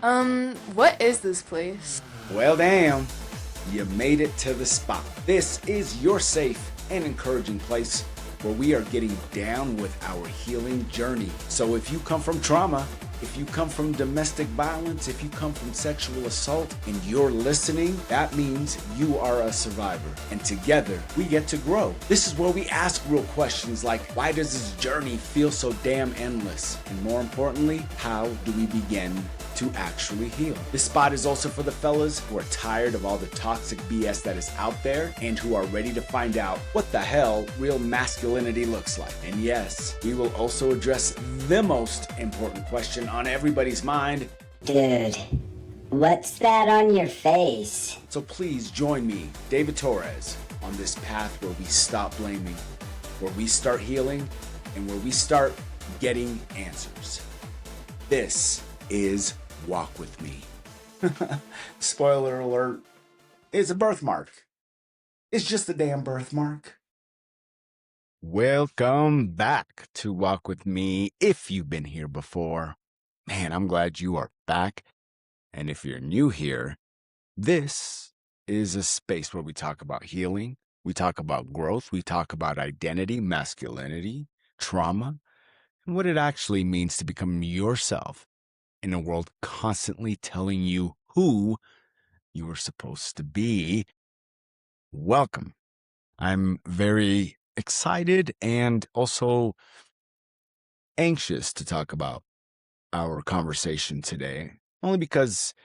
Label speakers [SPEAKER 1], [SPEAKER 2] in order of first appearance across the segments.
[SPEAKER 1] What is this place?
[SPEAKER 2] Well, damn, you made it to the spot. This is your safe and encouraging place where we are getting down with our healing journey. So if you come from trauma, if you come from domestic violence, if you come from sexual assault and you're listening, that means you are a survivor. And together we get to grow. This is where we ask real questions like, why does this journey feel so damn endless? And more importantly, how do we begin to actually heal? This spot is also for the fellas who are tired of all the toxic BS that is out there and who are ready to find out what the hell real masculinity looks like. And yes, we will also address the most important question on everybody's mind.
[SPEAKER 3] Dude, what's that on your face?
[SPEAKER 2] So please join me, David Torres, on this path where we stop blaming, where we start healing, and where we start getting answers. This is Walk With Me. Spoiler alert, it's a birthmark. It's just a damn birthmark. Welcome back to Walk With Me. If you've been here before, man, I'm glad you are back. And if you're new here, this is a space where we talk about healing, we talk about growth, we talk about identity, masculinity, trauma, and what it actually means to become yourself in a world constantly telling you who you are supposed to be. Welcome. I'm very excited and also anxious to talk about our conversation today, only because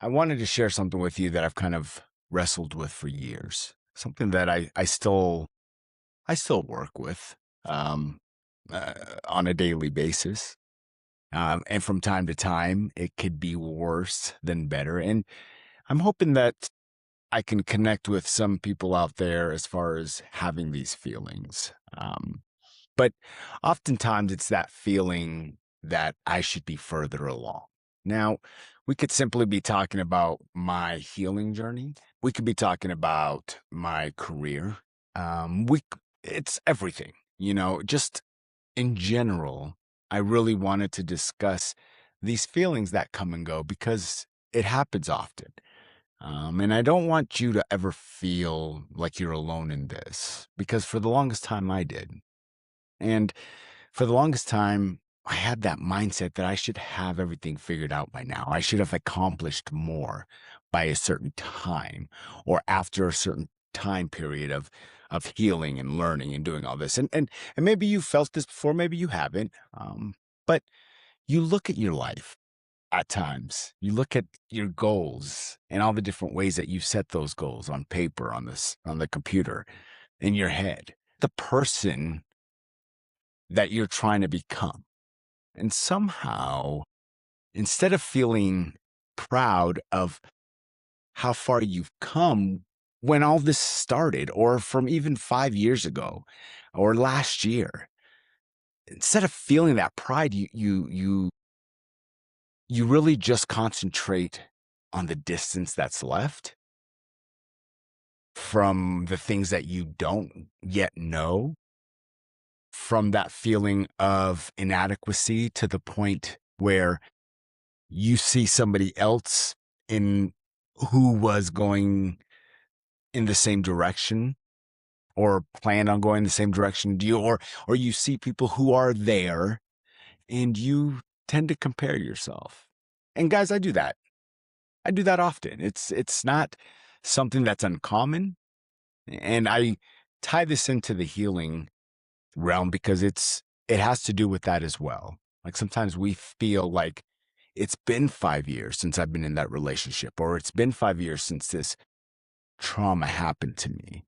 [SPEAKER 2] I wanted to share something with you that I've kind of wrestled with for years, something that I still work with on a daily basis. And from time to time, it could be worse than better. And I'm hoping that I can connect with some people out there as far as having these feelings. But oftentimes it's that feeling that I should be further along. Now, we could simply be talking about my healing journey. We could be talking about my career. It's everything, just in general. I really wanted to discuss these feelings that come and go because it happens often. And I don't want you to ever feel like you're alone in this, because for the longest time I did. And for the longest time, I had that mindset that I should have everything figured out by now. I should have accomplished more by a certain time or after a certain time period of healing and learning and doing all this. And maybe you felt this before, maybe you haven't. But you look at your life at times, you look at your goals and all the different ways that you set those goals on paper, on the computer, in your head, the person that you're trying to become. And somehow, instead of feeling proud of how far you've come when all this started, or from even 5 years ago or last year, instead of feeling that pride, you really just concentrate on the distance that's left from the things that you don't yet know, from that feeling of inadequacy to the point where you see somebody else in who was going in the same direction or plan on going the same direction to you, or you see people who are there and you tend to compare yourself. And guys, I do that. I do that often. It's not something that's uncommon. And I tie this into the healing realm because it has to do with that as well. Like sometimes we feel like it's been 5 years since I've been in that relationship, or it's been 5 years since this trauma happened to me.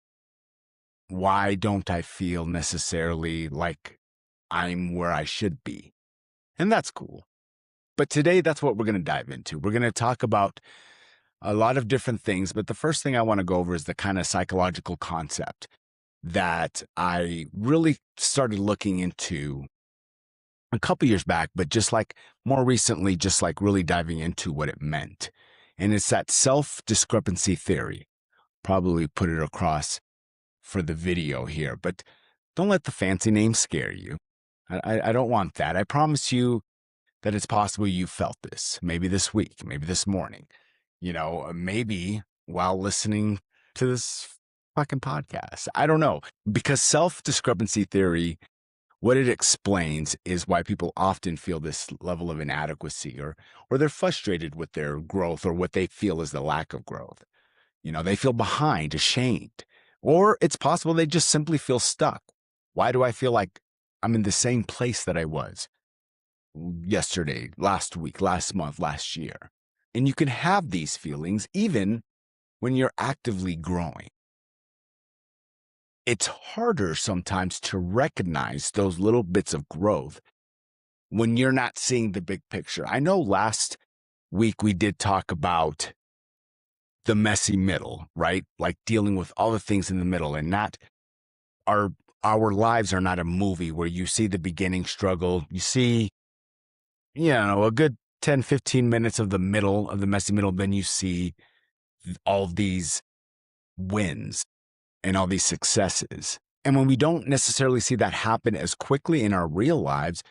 [SPEAKER 2] Why don't I feel necessarily like I'm where I should be? And that's cool. But today, that's what we're going to dive into. We're going to talk about a lot of different things. But the first thing I want to go over is the kind of psychological concept that I really started looking into a couple years back, but just like more recently, just like really diving into what it meant. And it's that self-discrepancy theory. Probably put it across for the video here, but don't let the fancy name scare you. I don't want that. I promise you that it's possible you felt this, maybe this week, maybe this morning, maybe while listening to this fucking podcast. I don't know. Because self-discrepancy theory, what it explains is why people often feel this level of inadequacy or they're frustrated with their growth or what they feel is the lack of growth. They feel behind, ashamed, or it's possible they just simply feel stuck. Why do I feel like I'm in the same place that I was yesterday, last week, last month, last year? And you can have these feelings even when you're actively growing. It's harder sometimes to recognize those little bits of growth when you're not seeing the big picture. I know last week we did talk about the messy middle, right? Like dealing with all the things in the middle and not our lives are not a movie where you see the beginning struggle. You see, a good 10, 15 minutes of the middle of the messy middle. Then you see all these wins and all these successes. And when we don't necessarily see that happen as quickly in our real lives,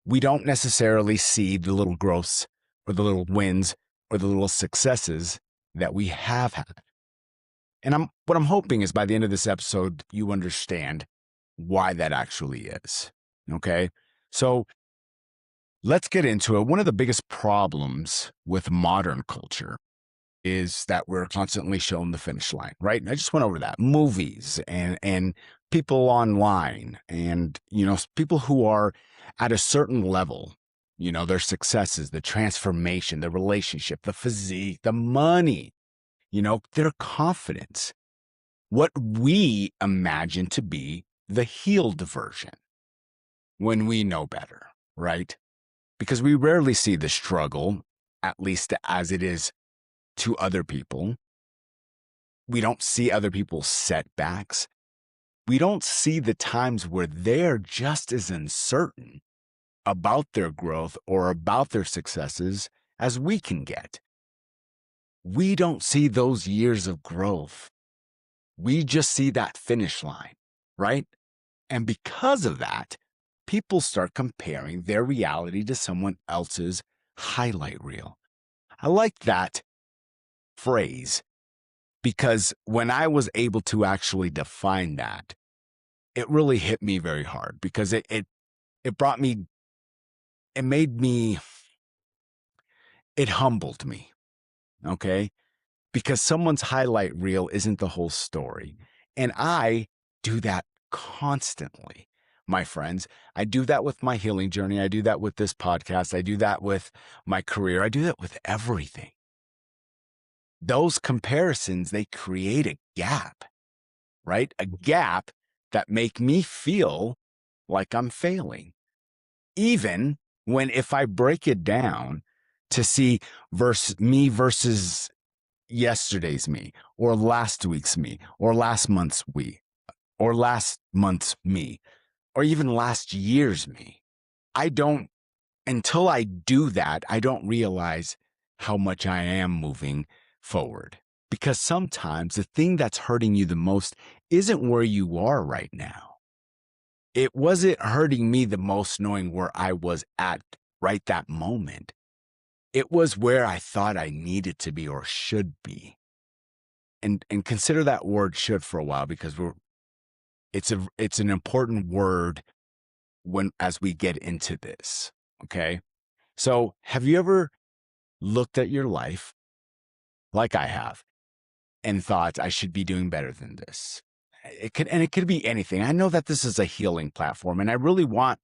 [SPEAKER 2] we don't necessarily see the little growths or the little wins or the little successes that we have had. And what I'm hoping is by the end of this episode, you understand why that actually is. Okay. So let's get into it. One of the biggest problems with modern culture is that we're constantly shown the finish line, right? And I just went over that. Movies and people online and, people who are at a certain level, their successes, the transformation, the relationship, the physique, the money, their confidence, what we imagine to be the healed version when we know better, right? Because we rarely see the struggle, at least as it is to other people. We don't see other people's setbacks. We don't see the times where they're just as uncertain about their growth or about their successes as we can get. We don't see those years of growth. We just see that finish line, right? And because of that, people start comparing their reality to someone else's highlight reel. I like that phrase because when I was able to actually define that, it really hit me very hard because it brought me, it made me, it humbled me. Okay. Because someone's highlight reel isn't the whole story. And I do that constantly, my friends. I do that with my healing journey. I do that with this podcast. I do that with my career. I do that with everything. Those comparisons, they create a gap, right? A gap that make me feel like I'm failing. Even when if I break it down to see me versus yesterday's me or last week's me or last month's me or even last year's me. Until I do that, I don't realize how much I am moving forward. Because sometimes the thing that's hurting you the most isn't where you are right now. It wasn't hurting me the most knowing where I was at right that moment. It was where I thought I needed to be or should be. And consider that word should for a while because it's an important word as we get into this. Okay. So have you ever looked at your life like I have and thought I should be doing better than this? It could be anything. I know that this is a healing platform and I really want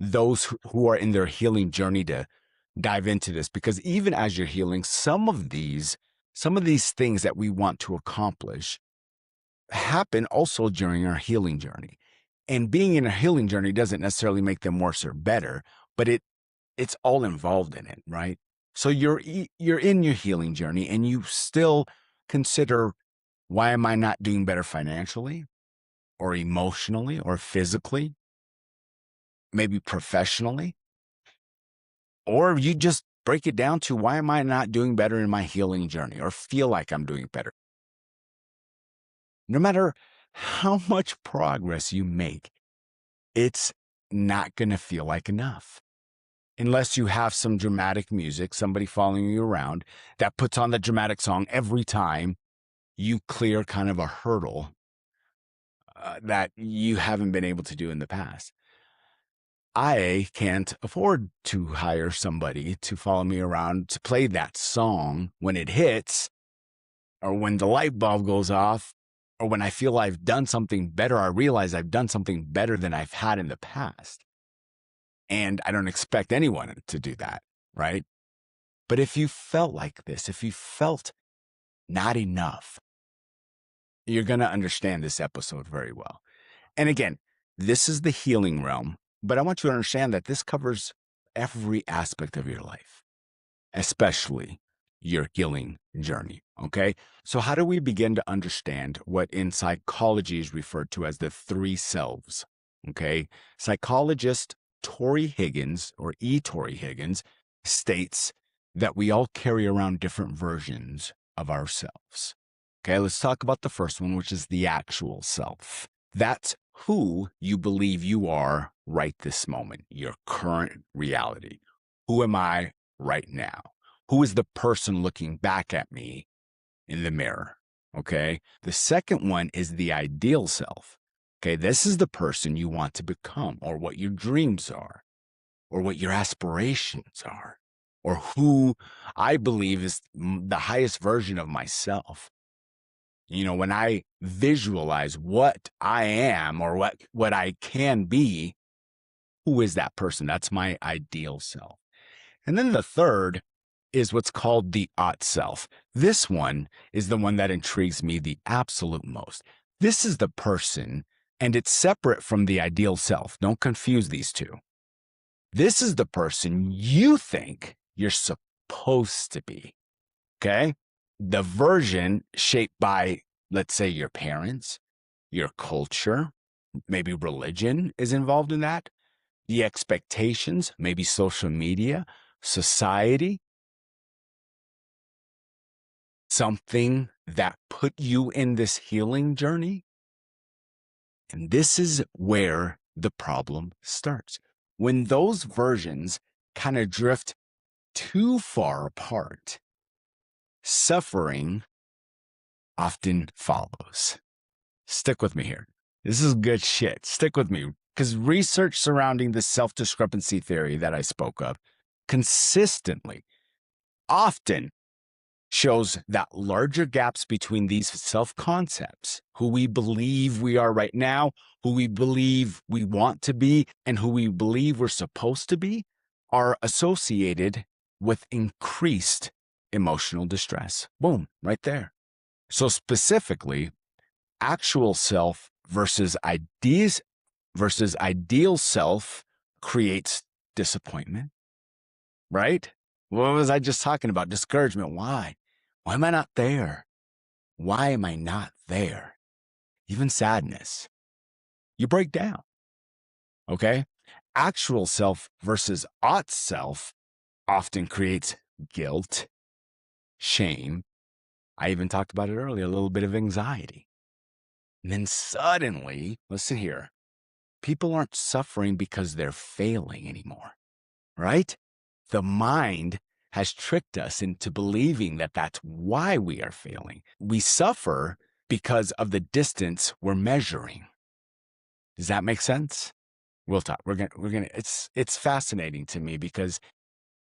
[SPEAKER 2] those who are in their healing journey to dive into this because even as you're healing, some of these things that we want to accomplish happen also during our healing journey. And being in a healing journey doesn't necessarily make them worse or better, but it's all involved in it, right? So you're in your healing journey and you still consider, why am I not doing better financially or emotionally or physically, maybe professionally? Or you just break it down to, why am I not doing better in my healing journey or feel like I'm doing better? No matter how much progress you make, it's not going to feel like enough. unless you have some dramatic music, somebody following you around that puts on the dramatic song every time you clear kind of a hurdle that you haven't been able to do in the past. I can't afford to hire somebody to follow me around to play that song when it hits, or when the light bulb goes off, or when I feel I've done something better. I realize I've done something better than I've had in the past. And I don't expect anyone to do that, right? But if you felt like this, if you felt not enough, you're going to understand this episode very well. And again, this is the healing realm, but I want you to understand that this covers every aspect of your life, especially your healing journey. Okay. So, how do we begin to understand what in psychology is referred to as the three selves? Okay. Psychologist Tori Higgins, or Tori Higgins, states that we all carry around different versions of ourselves. Okay. Let's talk about the first one, which is the actual self. That's who you believe you are right this moment, your current reality. Who am I right now? Who is the person looking back at me in the mirror? Okay. The second one is the ideal self. Okay. This is the person you want to become, or what your dreams are, or what your aspirations are, or who I believe is the highest version of myself. You know, when I visualize what I am, or what I can be, who is that person? That's my ideal self. And then the third is what's called the ought self. This one is the one that intrigues me the absolute most. This is the person, and it's separate from the ideal self. Don't confuse these two. This is the person you think you're supposed to be. Okay. The version shaped by, let's say, your parents, your culture, maybe religion is involved in that, the expectations, maybe social media, society, something that put you in this healing journey. And this is where the problem starts. When those versions kind of drift too far apart, suffering often follows. Stick with me here. This is good shit. Stick with me, because research surrounding the self-discrepancy theory that I spoke of consistently, often shows that larger gaps between these self-concepts, who we believe we are right now, who we believe we want to be, and who we believe we're supposed to be, are associated with increased emotional distress. Boom, right there. So specifically, actual self versus ideal self creates disappointment, right? What was I just talking about? Discouragement. Why? Why am I not there? Why am I not there? Even sadness. You break down. Okay. Actual self versus ought self often creates guilt, shame. I even talked about it earlier, a little bit of anxiety. And then suddenly, listen here, people aren't suffering because they're failing anymore, right? The mind has tricked us into believing that that's why we are failing. We suffer because of the distance we're measuring. Does that make sense? We'll talk. It's fascinating to me, because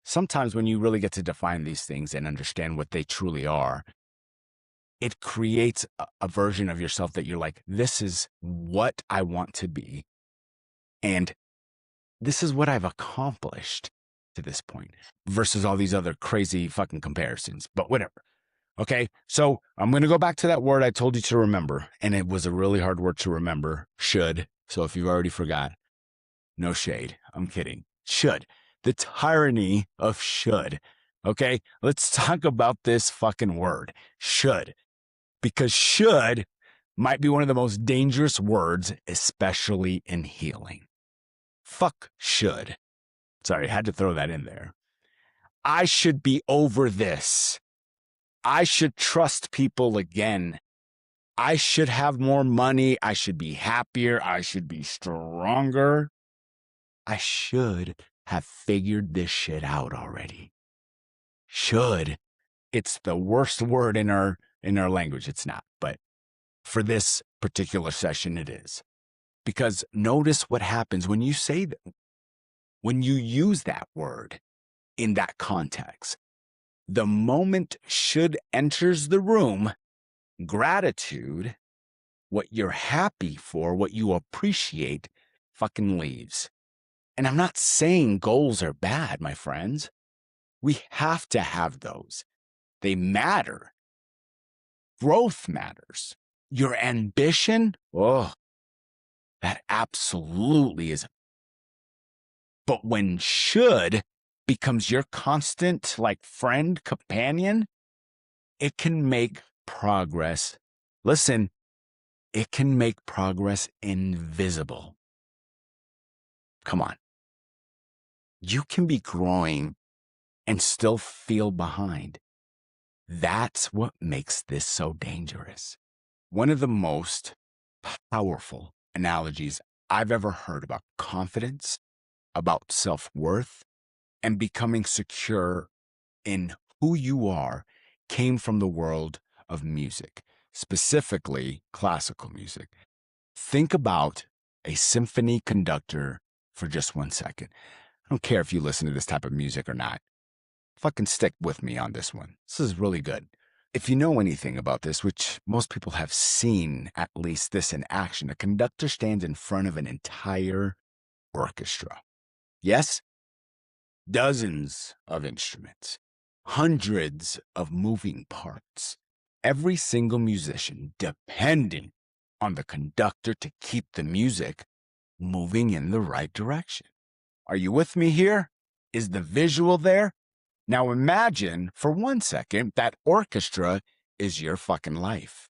[SPEAKER 2] sometimes when you really get to define these things and understand what they truly are, it creates a version of yourself that you're like, this is what I want to be. And this is what I've accomplished to this point, versus all these other crazy fucking comparisons, but whatever. Okay. So I'm going to go back to that word I told you to remember. And it was a really hard word to remember. Should. So if you've already forgot, no shade. I'm kidding. Should. The tyranny of should. Okay. Let's talk about this fucking word. Should. Because should might be one of the most dangerous words, especially in healing. Fuck should. Sorry, I had to throw that in there. I should be over this. I should trust people again. I should have more money. I should be happier. I should be stronger. I should have figured this shit out already. Should. It's the worst word in our language. It's not, but for this particular session, it is. Because notice what happens when you say that, when you use that word in that context. The moment should enters the room, gratitude, what you're happy for, what you appreciate, fucking leaves. And I'm not saying goals are bad, my friends. We have to have those. They matter. Growth matters. Your ambition, oh, that absolutely is. But when should becomes your constant, like, friend, companion, it can make progress. Listen, it can make progress invisible. Come on. You can be growing and still feel behind. That's what makes this so dangerous. One of the most powerful analogies I've ever heard about confidence, about self-worth, and becoming secure in who you are came from the world of music, specifically classical music. Think about a symphony conductor for just 1 second. I don't care if you listen to this type of music or not. Fucking stick with me on this one. This is really good. If you know anything about this, which most people have seen at least this in action, a conductor stands in front of an entire orchestra. Yes? Dozens of instruments, hundreds of moving parts. Every single musician depending on the conductor to keep the music moving in the right direction. Are you with me here? Is the visual there? Now imagine for 1 second that orchestra is your fucking life.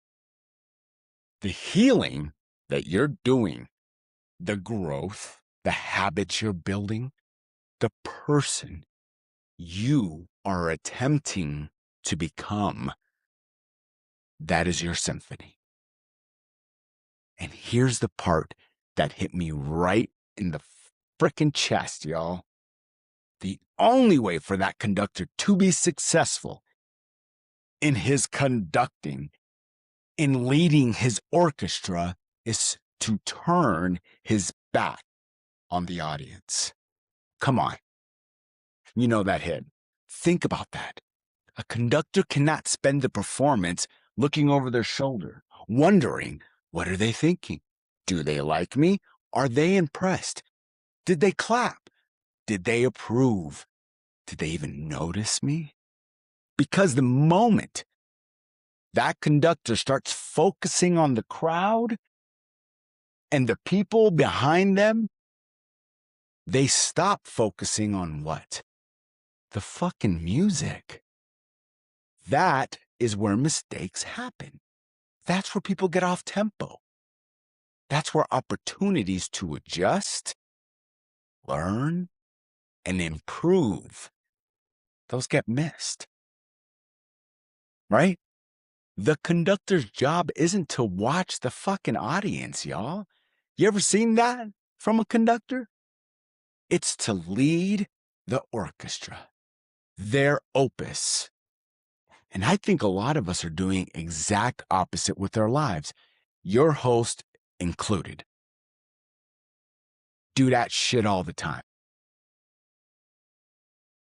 [SPEAKER 2] The healing that you're doing, the growth, the habits you're building, the person you are attempting to become, that is your symphony. And here's the part that hit me right in the frickin' chest, y'all. The only way for that conductor to be successful in his conducting, in leading his orchestra, is to turn his back on the audience. Come on. You know that hit. Think about that. A conductor cannot spend the performance looking over their shoulder, wondering, what are they thinking? Do they like me? Are they impressed? Did they clap? Did they approve? Did they even notice me? Because the moment that conductor starts focusing on the crowd and the people behind them, they stop focusing on what? The fucking music. That is where mistakes happen. That's where people get off tempo. That's where opportunities to adjust, learn, and improve, those get missed. Right? The conductor's job isn't to watch the fucking audience, y'all. You ever seen that from a conductor? It's to lead the orchestra, their opus. And I think a lot of us are doing exact opposite with our lives, your host included. Do that shit all the time.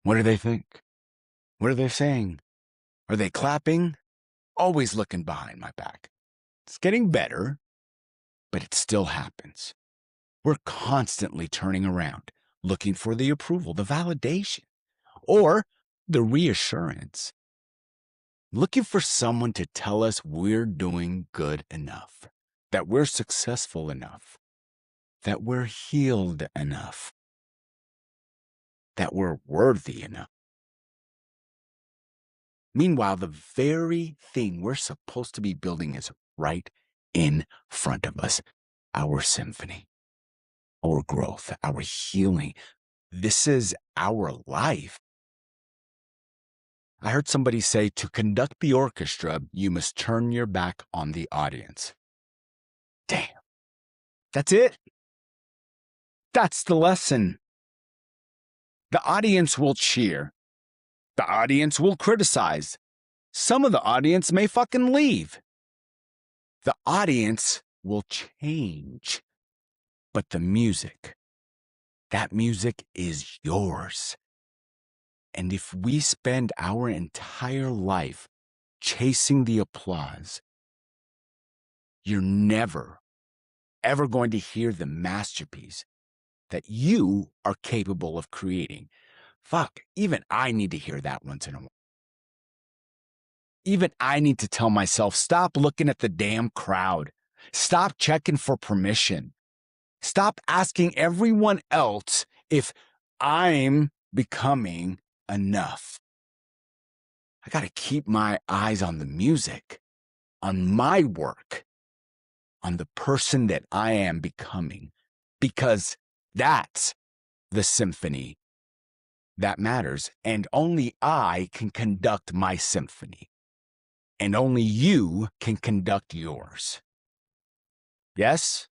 [SPEAKER 2] What do they think? What are they saying? Are they clapping? Always looking behind my back. It's getting better, but it still happens. We're constantly turning around, looking for the approval, the validation, or the reassurance. Looking for someone to tell us we're doing good enough, that we're successful enough, that we're healed enough, that we're worthy enough. Meanwhile, the very thing we're supposed to be building is right in front of us, our symphony, our growth, our healing. This is our life. I heard somebody say, to conduct the orchestra, you must turn your back on the audience. Damn. That's it. That's the lesson. The audience will cheer. The audience will criticize. Some of the audience may fucking leave. The audience will change. But the music, that music is yours. And if we spend our entire life chasing the applause, you're never, ever going to hear the masterpiece that you are capable of creating. Fuck, even I need to hear that once in a while. Even I need to tell myself, stop looking at the damn crowd. Stop checking for permission. Stop asking everyone else if I'm becoming enough. I got to keep my eyes on the music, on my work, on the person that I am becoming, because that's the symphony that matters. And only I can conduct my symphony, and only you can conduct yours. Yes?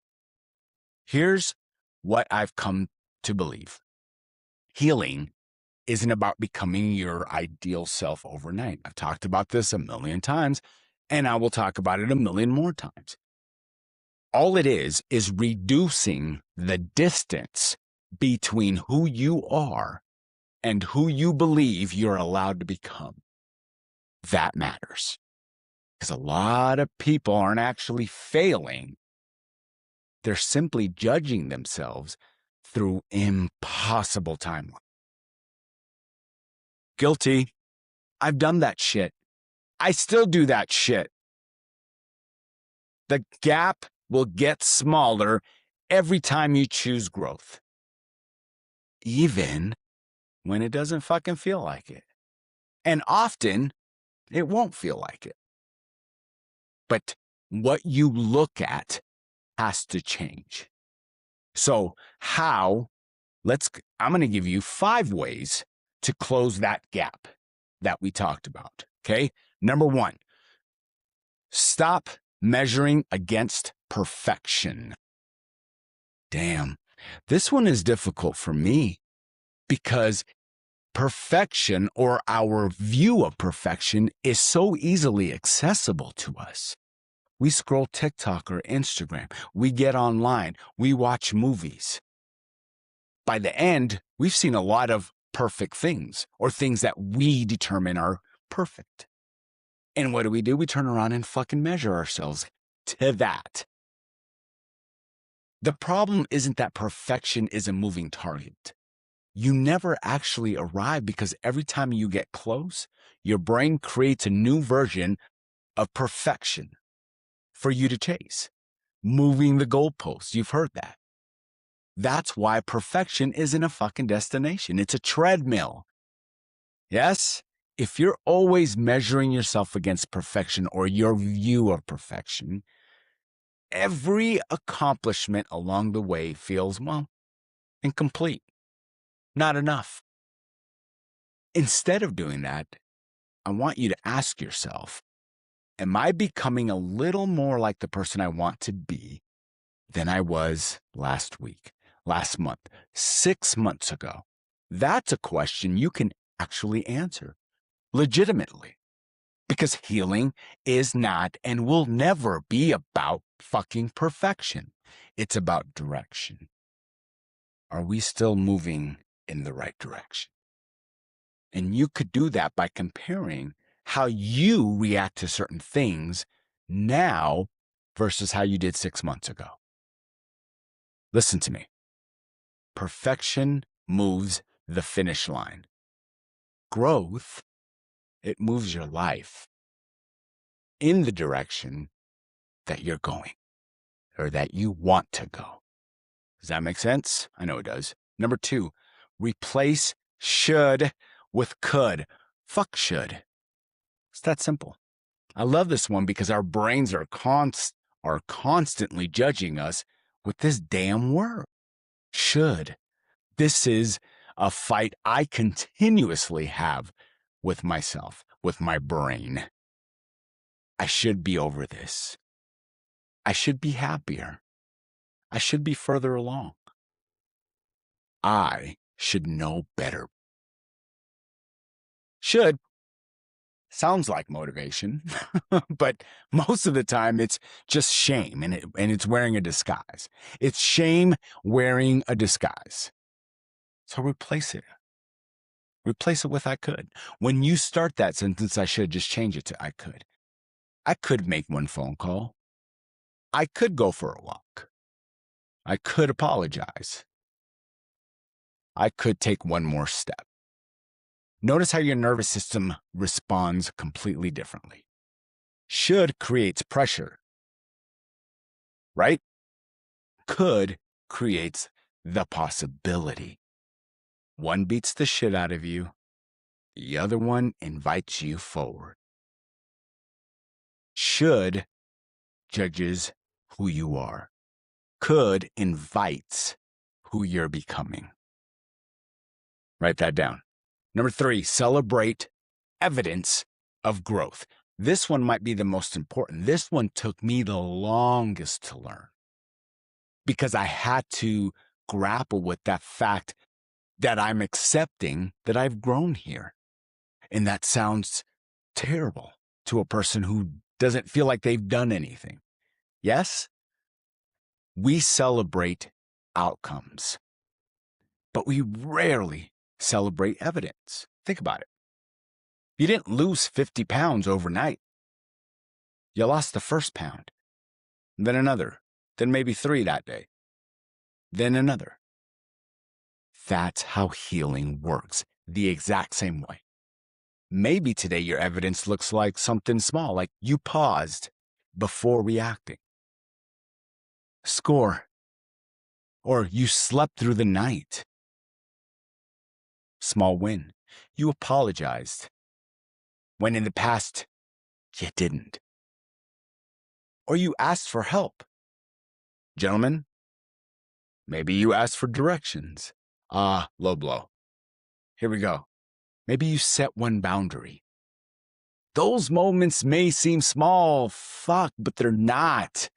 [SPEAKER 2] Here's what I've come to believe. Healing isn't about becoming your ideal self overnight. I've talked about this a million times, and I will talk about it a million more times. All it is reducing the distance between who you are and who you believe you're allowed to become. That matters. Because a lot of people aren't actually failing. They're simply judging themselves through impossible timelines. Guilty. I've done that shit. I still do that shit. The gap will get smaller every time you choose growth. Even when it doesn't fucking feel like it. And often, it won't feel like it. But what you look at has to change. So I'm going to give you 5 ways to close that gap that we talked about. Okay. Number 1, stop measuring against perfection. Damn, this one is difficult for me because perfection, or our view of perfection, is so easily accessible to us. We scroll TikTok or Instagram, we get online, we watch movies. By the end, we've seen a lot of perfect things, or things that we determine are perfect. And what do? We turn around and fucking measure ourselves to that. The problem isn't that perfection is a moving target. You never actually arrive, because every time you get close, your brain creates a new version of perfection for you to chase. Moving the goalposts, you've heard that. That's why perfection isn't a fucking destination. It's a treadmill. Yes? If you're always measuring yourself against perfection, or your view of perfection, every accomplishment along the way feels, well, incomplete. Not enough. Instead of doing that, I want you to ask yourself, am I becoming a little more like the person I want to be than I was last week, last month, 6 months ago? That's a question you can actually answer legitimately, because healing is not and will never be about fucking perfection. It's about direction. Are we still moving in the right direction? And you could do that by comparing how you react to certain things now versus how you did 6 months ago. Listen to me. Perfection moves the finish line. Growth, it moves your life in the direction that you're going, or that you want to go. Does that make sense? I know it does. Number 2, replace should with could. Fuck should. It's that simple. I love this one because our brains are constantly judging us with this damn word. Should. This is a fight I continuously have with myself, with my brain. I should be over this. I should be happier. I should be further along. I should know better. Should sounds like motivation, but most of the time it's just shame, and it's wearing a disguise. It's shame wearing a disguise. So replace it. Replace it with I could. When you start that sentence, I should just change it to I could. I could make one phone call. I could go for a walk. I could apologize. I could take one more step. Notice how your nervous system responds completely differently. Should creates pressure, right? Could creates the possibility. One beats the shit out of you. The other one invites you forward. Should judges who you are. Could invites who you're becoming. Write that down. Number 3, celebrate evidence of growth. This one might be the most important. This one took me the longest to learn because I had to grapple with that fact that I'm accepting that I've grown here. And that sounds terrible to a person who doesn't feel like they've done anything. Yes, we celebrate outcomes, but we rarely celebrate evidence. Think about it. You didn't lose 50 pounds overnight. You lost the first pound, then another, then maybe 3 that day, then another. That's how healing works, the exact same way. Maybe today your evidence looks like something small, like you paused before reacting. Score. Or you slept through the night. Small win. You apologized when in the past you didn't. Or you asked for help. Gentlemen, maybe you asked for directions. Low blow. Here we go. Maybe you set one boundary. Those moments may seem small, but they're not.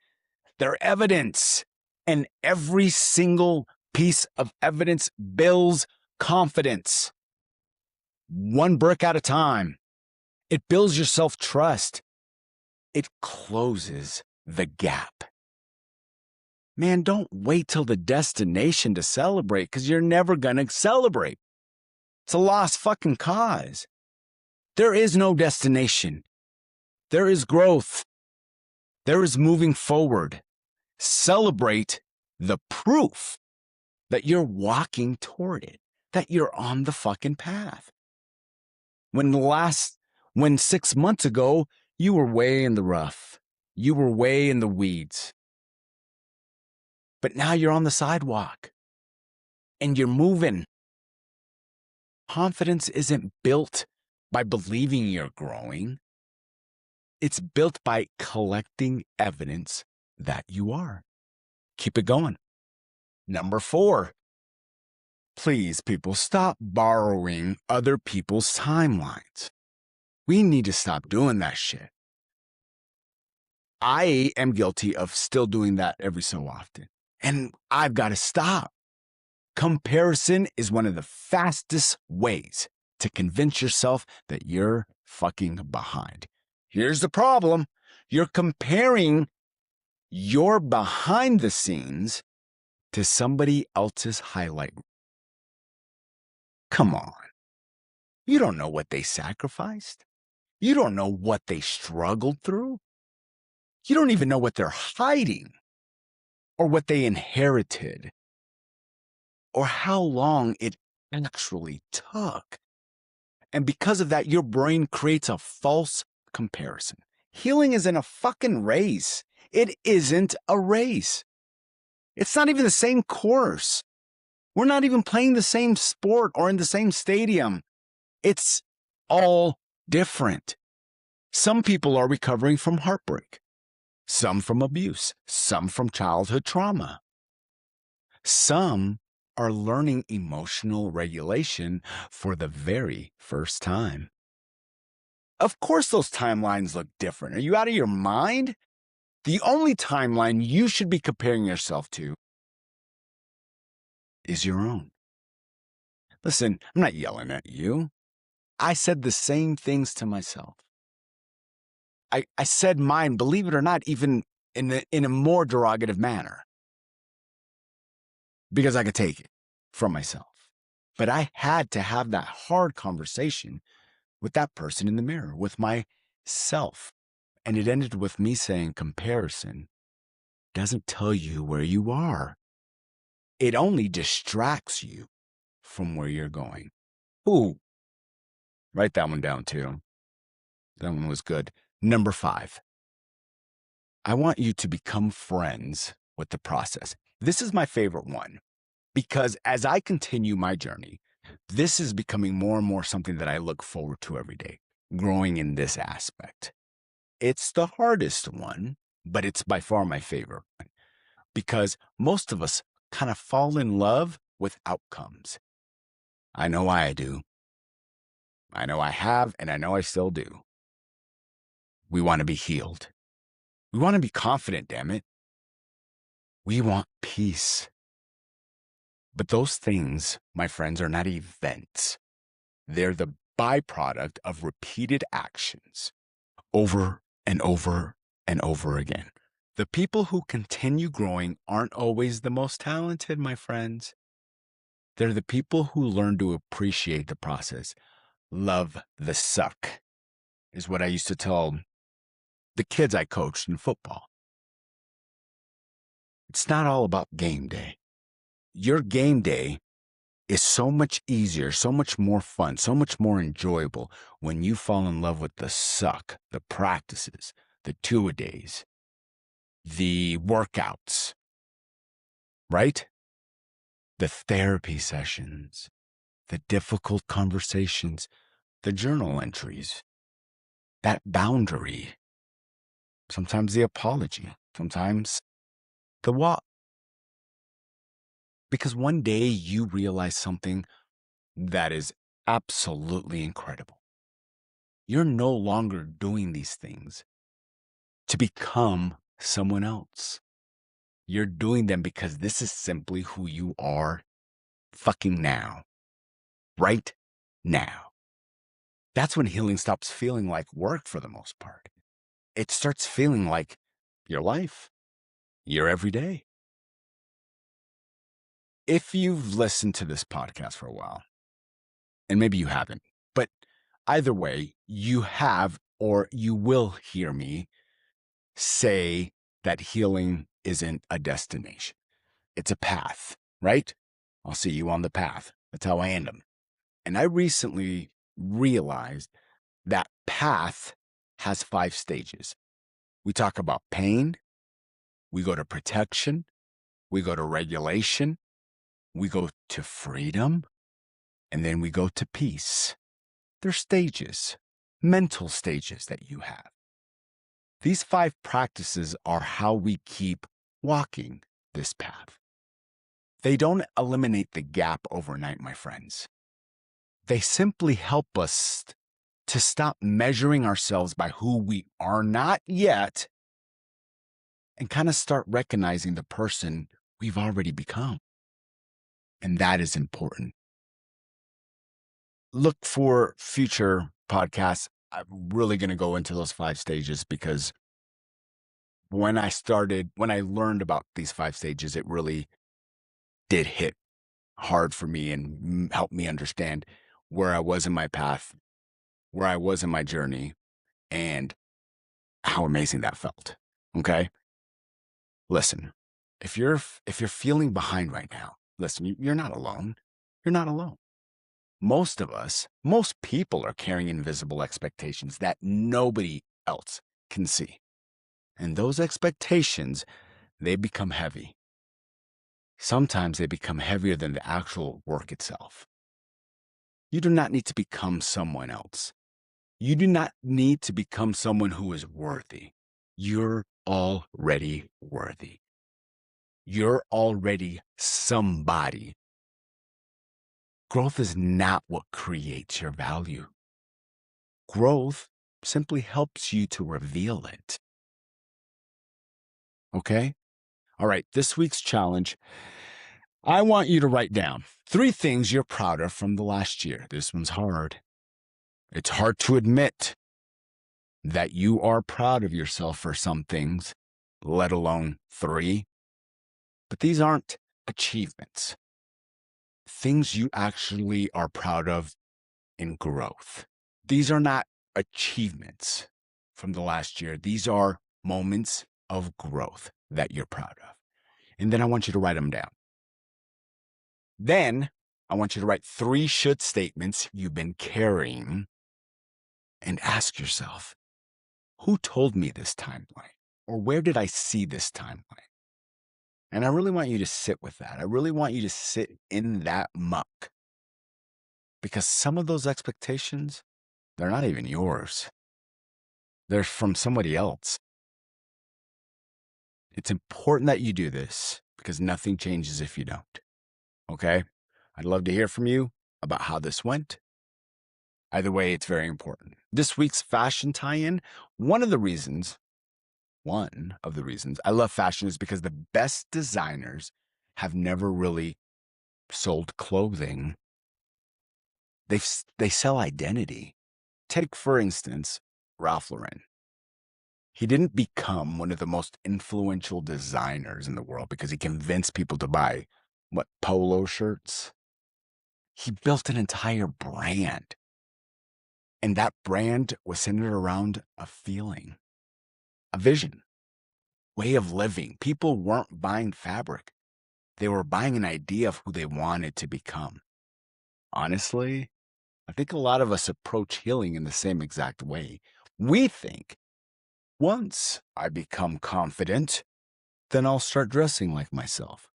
[SPEAKER 2] They're evidence. And every single piece of evidence builds confidence. One brick at a time. It builds your self-trust. It closes the gap. Man, don't wait till the destination to celebrate, because you're never going to celebrate. It's a lost fucking cause. There is no destination. There is growth. There is moving forward. Celebrate the proof that you're walking toward it, that you're on the fucking path. When 6 months ago, you were way in the rough. You were way in the weeds. But now you're on the sidewalk and you're moving. Confidence isn't built by believing you're growing. It's built by collecting evidence that you are. Keep it going. Number 4. Please, people, stop borrowing other people's timelines. We need to stop doing that shit. I am guilty of still doing that every so often. And I've got to stop. Comparison is one of the fastest ways to convince yourself that you're fucking behind. Here's the problem. You're comparing your behind the scenes to somebody else's highlight. Come on. You don't know what they sacrificed. You don't know what they struggled through. You don't even know what they're hiding or what they inherited or how long it actually took. And because of that, your brain creates a false comparison. Healing isn't a fucking race. It isn't a race. It's not even the same course. We're not even playing the same sport or in the same stadium. It's all different. Some people are recovering from heartbreak, some from abuse, some from childhood trauma. Some are learning emotional regulation for the very first time. Of course, those timelines look different. Are you out of your mind? The only timeline you should be comparing yourself to is your own. Listen, I'm not yelling at you. I said the same things to myself. I said mine, believe it or not, even in a more derogative manner, because I could take it from myself. But I had to have that hard conversation with that person in the mirror, with myself. And it ended with me saying comparison doesn't tell you where you are. It only distracts you from where you're going. Ooh, write that one down too. That one was good. Number 5, I want you to become friends with the process. This is my favorite one because as I continue my journey, this is becoming more and more something that I look forward to every day, growing in this aspect. It's the hardest one, but it's by far my favorite one because most of us kind of fall in love with outcomes. I know I do. I know I have, and I know I still do. We want to be healed. We want to be confident, damn it. We want peace. But those things, my friends, are not events. They're the byproduct of repeated actions over and over and over again. The people who continue growing aren't always the most talented, my friends. They're the people who learn to appreciate the process. Love the suck, is what I used to tell the kids I coached in football. It's not all about game day. Your game day is so much easier, so much more fun, so much more enjoyable when you fall in love with the suck, the practices, the two-a-days, the workouts, right? The therapy sessions, the difficult conversations, the journal entries, that boundary, sometimes the apology, sometimes the what. Because one day you realize something that is absolutely incredible. You're no longer doing these things to become someone else. You're doing them because this is simply who you are fucking now, right now. That's when healing stops feeling like work for the most part. It starts feeling like your life, your everyday. If you've listened to this podcast for a while, and maybe you haven't, but either way, you have or you will hear me say that healing isn't a destination. It's a path, right? I'll see you on the path. That's how I end them. And I recently realized that path has 5 stages. We talk about pain, we go to protection, we go to regulation, we go to freedom, and then we go to peace. They're stages, mental stages that you have. These 5 practices are how we keep walking this path. They don't eliminate the gap overnight, my friends. They simply help us to stop measuring ourselves by who we are not yet and kind of start recognizing the person we've already become. And that is important. Look for future podcasts. I'm really going to go into those 5 stages because when I learned about these 5 stages, it really did hit hard for me and helped me understand where I was in my path, where I was in my journey, and how amazing that felt. Okay? Listen, if you're feeling behind right now, listen, you're not alone. You're not alone. Most of us, most people are carrying invisible expectations that nobody else can see. And those expectations, they become heavy. Sometimes they become heavier than the actual work itself. You do not need to become someone else. You do not need to become someone who is worthy. You're already worthy. You're already somebody. Growth is not what creates your value. Growth simply helps you to reveal it. Okay? All right, this week's challenge, I want you to write down 3 things you're proud of from the last year. This one's hard. It's hard to admit that you are proud of yourself for some things, let alone 3. But these aren't achievements, things you actually are proud of in growth. These are not achievements from the last year. These are moments of growth that you're proud of. And then I want you to write them down. Then I want you to write 3 should statements you've been carrying and ask yourself, who told me this timeline? Or where did I see this timeline? And I really want you to sit with that. I really want you to sit in that muck. Because some of those expectations, they're not even yours. They're from somebody else. It's important that you do this because nothing changes if you don't. Okay? I'd love to hear from you about how this went. Either way, it's very important. This week's fashion tie-in, one of the reasons I love fashion is because the best designers have never really sold clothing. They sell identity. Take, for instance, Ralph Lauren. He didn't become one of the most influential designers in the world because he convinced people to buy, polo shirts? He built an entire brand. And that brand was centered around a feeling, a vision, way of living. People weren't buying fabric. They were buying an idea of who they wanted to become. Honestly, I think a lot of us approach healing in the same exact way. We think, once I become confident, then I'll start dressing like myself.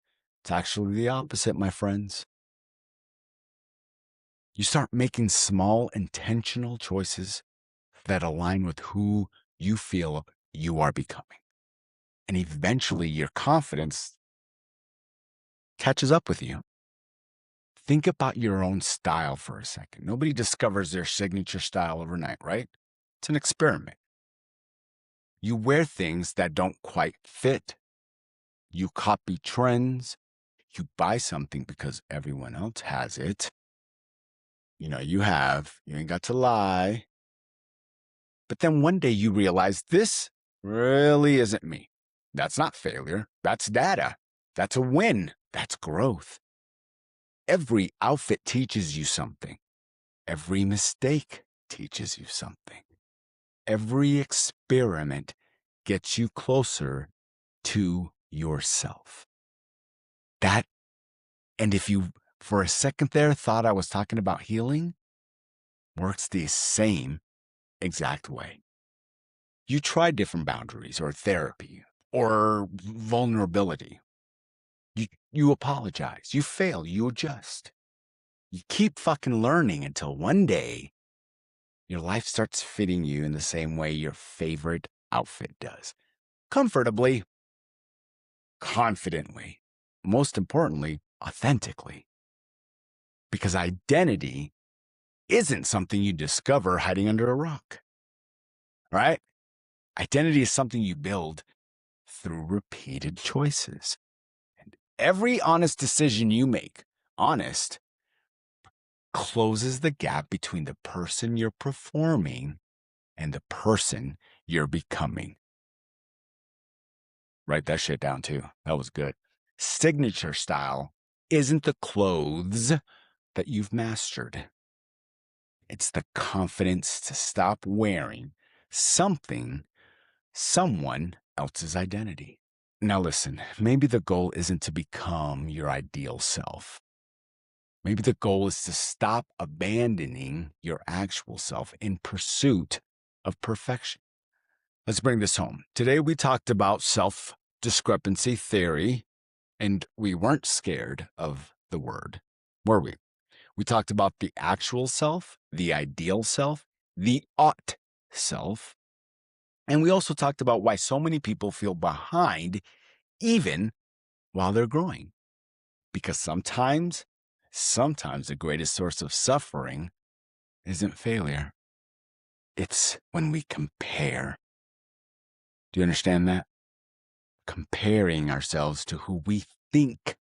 [SPEAKER 2] It's actually the opposite, my friends. You start making small, intentional choices that align with who you feel you are becoming. And eventually your confidence catches up with you. Think about your own style for a second. Nobody discovers their signature style overnight, right? It's an experiment. You wear things that don't quite fit. You copy trends. You buy something because everyone else has it. You ain't got to lie. But then one day you realize this really isn't me. That's not failure. That's data. That's a win. That's growth. Every outfit teaches you something. Every mistake teaches you something. Every experiment gets you closer to yourself. And if you, for a second there, thought I was talking about healing, works the same exact way. You try different boundaries or therapy or vulnerability. You apologize. You fail. You adjust. You keep fucking learning until one day your life starts fitting you in the same way your favorite outfit does. Comfortably, confidently, most importantly, authentically. Because identity isn't something you discover hiding under a rock, right? Identity is something you build through repeated choices. And every honest decision you make, honest, closes the gap between the person you're performing and the person you're becoming. Write that shit down too. That was good. Signature style isn't the clothes that you've mastered. It's the confidence to stop wearing someone else's identity. Now listen, maybe the goal isn't to become your ideal self. Maybe the goal is to stop abandoning your actual self in pursuit of perfection. Let's bring this home. Today we talked about self-discrepancy theory, and we weren't scared of the word, were we? We talked about the actual self, the ideal self, the ought self, and we also talked about why so many people feel behind even while they're growing. Because sometimes the greatest source of suffering isn't failure. It's when we compare. Do you understand that? Comparing ourselves to who we think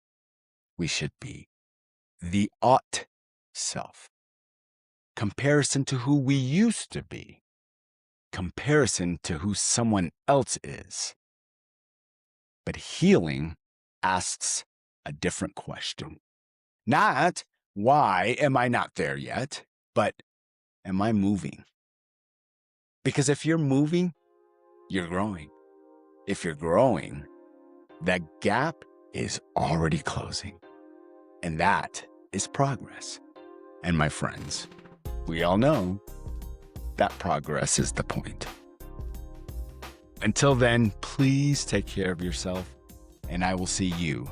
[SPEAKER 2] we should be. The ought self. Comparison to who we used to be. Comparison to who someone else is. But healing asks a different question. Not, why am I not there yet? But, am I moving? Because if you're moving, you're growing. If you're growing, that gap is already closing. And that is progress. And my friends, we all know that progress is the point. Until then, please take care of yourself, and I will see you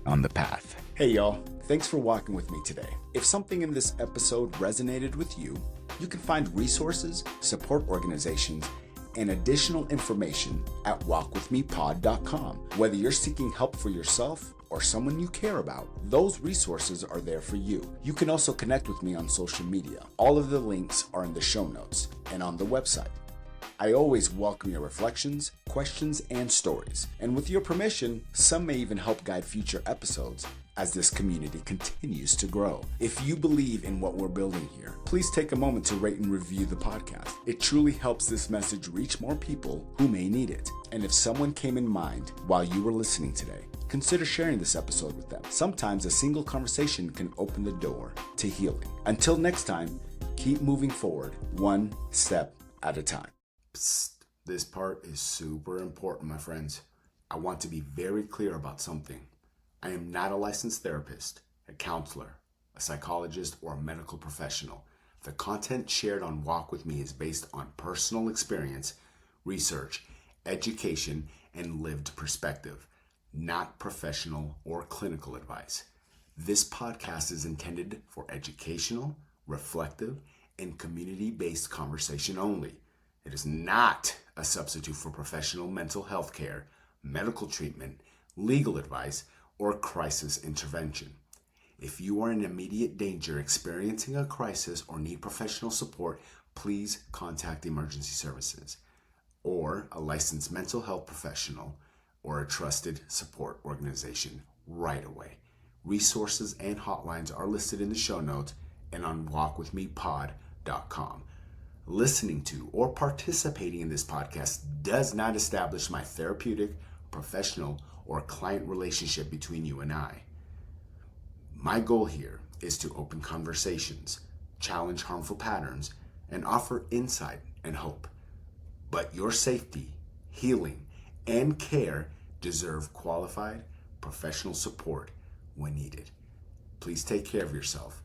[SPEAKER 2] on the path. Hey, y'all. Thanks for walking with me today. If something in this episode resonated with you, you can find resources, support organizations, and additional information at walkwithmepod.com. Whether you're seeking help for yourself or someone you care about, those resources are there for you. You can also connect with me on social media. All of the links are in the show notes and on the website. I always welcome your reflections, questions, and stories. And with your permission, some may even help guide future episodes as this community continues to grow. If you believe in what we're building here, please take a moment to rate and review the podcast. It truly helps this message reach more people who may need it. And if someone came in mind while you were listening today, consider sharing this episode with them. Sometimes a single conversation can open the door to healing. Until next time, keep moving forward, one step at a time. Psst, this part is super important, my friends. I want to be very clear about something. I am not a licensed therapist, a counselor, a psychologist, or a medical professional. The content shared on Walk With Me is based on personal experience, research, education, and lived perspective, not professional or clinical advice. This podcast is intended for educational, reflective, and community-based conversation only. It is not a substitute for professional mental health care, medical treatment, legal advice, or crisis intervention. If you are in immediate danger, experiencing a crisis, or need professional support, please contact emergency services or a licensed mental health professional or a trusted support organization right away. Resources and hotlines are listed in the show notes and on walkwithmepod.com. Listening to or participating in this podcast does not establish my therapeutic, professional, or client relationship between you and I. My goal here is to open conversations, challenge harmful patterns, and offer insight and hope. But your safety, healing, and care deserve qualified, professional support when needed. Please take care of yourself